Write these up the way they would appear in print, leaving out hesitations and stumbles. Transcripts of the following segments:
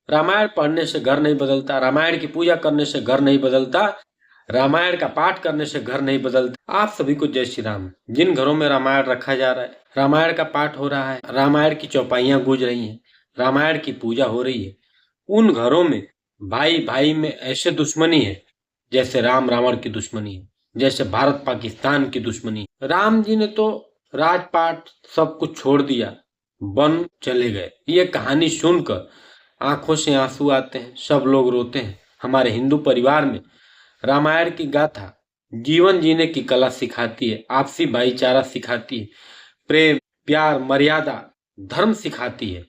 रामायण पढ़ने से घर नहीं बदलता, रामायण की पूजा करने से घर नहीं बदलता, रामायण का पाठ करने से घर नहीं बदलता। आप सभी को जय श्री राम। जिन घरों में रामायण रखा जा रहा है, रामायण का पाठ हो रहा है, रामायण की चौपाइयां गूंज रही हैं, रामायण की पूजा हो रही है, उन घरों में भाई भाई में ऐसे दुश्मनी है जैसे राम रावण की दुश्मनी है, जैसे भारत पाकिस्तान की दुश्मनी है। राम जी ने तो राजपाट सब कुछ छोड़ दिया, वन चले गए। ये कहानी सुनकर आंखों से आंसू आते हैं, सब लोग रोते हैं। हमारे हिंदू परिवार में रामायण की गाथा जीवन जीने की कला सिखाती है, आपसी भाईचारा सिखाती है, प्रेम प्यार मर्यादा धर्म सिखाती है,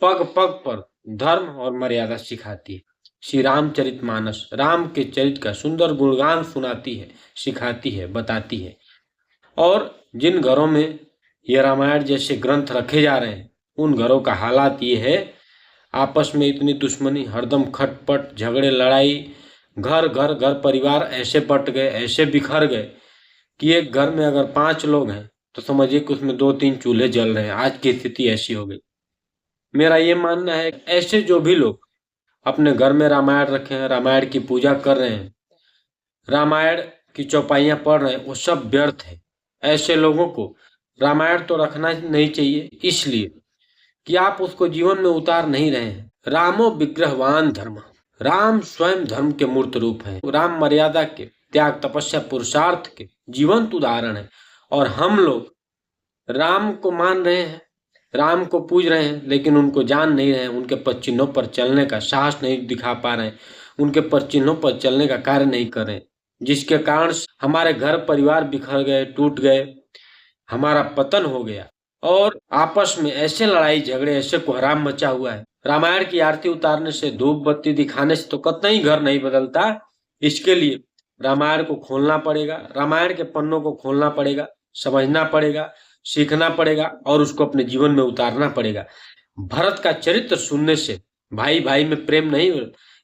पग पग पर धर्म और मर्यादा सिखाती है। श्री रामचरितमानस राम के चरित्र का सुंदर गुणगान सुनाती है, सिखाती है, बताती है। और जिन घरों में ये रामायण जैसे ग्रंथ रखे जा रहे हैं, उन घरों का हालात ये है, आपस में इतनी दुश्मनी, हरदम खटपट, झगड़े, लड़ाई, घर घर घर परिवार ऐसे बट गए, ऐसे बिखर गए कि एक घर में अगर 5 लोग हैं तो समझिए कि उसमें 2-3 चूल्हे जल रहे हैं। आज की स्थिति ऐसी हो गई। मेरा ये मानना है ऐसे जो भी लोग अपने घर में रामायण रखे हैं, रामायण की पूजा कर रहे हैं, रामायण की चौपाइयां पढ़ रहे हैं, वो सब व्यर्थ है। ऐसे लोगों को रामायण तो रखना नहीं चाहिए, इसलिए कि आप उसको जीवन में उतार नहीं रहे हैं। रामो विग्रहवान धर्म, राम स्वयं धर्म के मूर्त रूप है। राम मर्यादा के त्याग तपस्या पुरुषार्थ के जीवंत उदाहरण है। और हम लोग राम को मान रहे हैं, राम को पूज रहे हैं, लेकिन उनको जान नहीं रहे हैं, उनके पद चिन्हों पर चलने का साहस नहीं दिखा पा रहे हैं, उनके पद चिन्हों पर चलने का कार्य नहीं कर रहे हैं, जिसके कारण हमारे घर परिवार बिखर गए, टूट गए, हमारा पतन हो गया। और आपस में ऐसे लड़ाई झगड़े, ऐसे कोहराम मचा हुआ है। रामायण की आरती उतारने से, धूप बत्ती दिखाने से तो कतई घर नहीं बदलता। इसके लिए रामायण को खोलना पड़ेगा, रामायण के पन्नों को खोलना पड़ेगा, समझना पड़ेगा, सीखना पड़ेगा और उसको अपने जीवन में उतारना पड़ेगा। भरत का चरित्र सुनने से भाई भाई में प्रेम नहीं,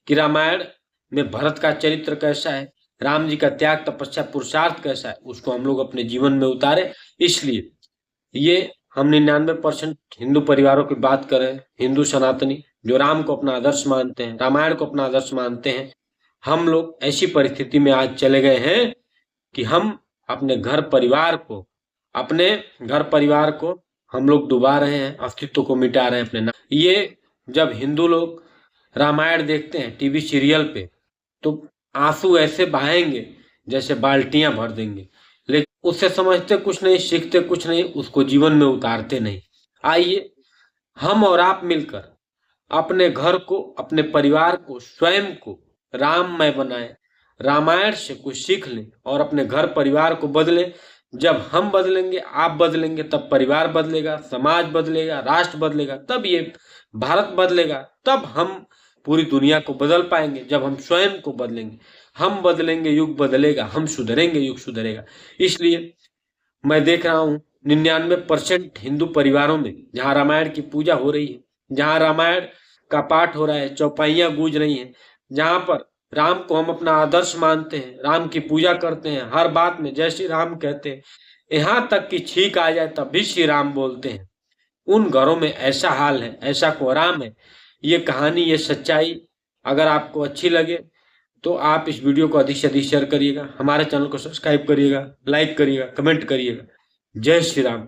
कि रामायण में भरत का चरित्र कैसा है, राम जी का त्याग तपस्या पुरुषार्थ कैसा है, उसको हम लोग अपने जीवन में उतारे। इसलिए ये हम 99% हिंदू परिवारों की बात करें, हिंदू सनातनी जो राम को अपना आदर्श मानते हैं, रामायण को अपना आदर्श मानते हैं, हम लोग ऐसी परिस्थिति में आज चले गए हैं कि हम अपने घर परिवार को, अपने घर परिवार को हम लोग डुबा रहे हैं, अस्तित्व को मिटा रहे हैं अपने नाम। ये जब हिंदू लोग रामायण देखते हैं टीवी सीरियल पे, तो आंसू ऐसे बहाएंगे जैसे बाल्टियां भर देंगे, लेकिन उससे समझते कुछ नहीं, सीखते कुछ नहीं, उसको जीवन में उतारते नहीं। आइए हम और आप मिलकर अपने घर को, अपने परिवार को, स्वयं को राममय बनाएं, रामायण से कुछ सीख लें और अपने घर परिवार को बदलें। जब हम बदलेंगे, आप बदलेंगे, तब परिवार बदलेगा, समाज बदलेगा, राष्ट्र बदलेगा, तब ये भारत बदलेगा, तब हम पूरी दुनिया को बदल पाएंगे। जब हम स्वयं को बदलेंगे, हम बदलेंगे, युग बदलेगा, हम सुधरेंगे, युग सुधरेगा। इसलिए मैं देख रहा हूँ 99% हिंदू परिवारों में जहाँ रामायण की पूजा हो रही है, जहाँ रामायण का पाठ हो रहा है, चौपाइयां गूंज रही हैं, जहाँ पर राम को हम अपना आदर्श मानते हैं, राम की पूजा करते हैं, हर बात में जय श्री राम कहते हैं, यहाँ तक कि छींक आ जाए तब भी श्री राम बोलते हैं, उन घरों में ऐसा हाल है, ऐसा कोहराम है। ये कहानी, ये सच्चाई अगर आपको अच्छी लगे तो आप इस वीडियो को अधिक से अधिक शेयर करिएगा, हमारे चैनल को सब्सक्राइब करिएगा, लाइक करिएगा, कमेंट करिएगा। जय श्री राम।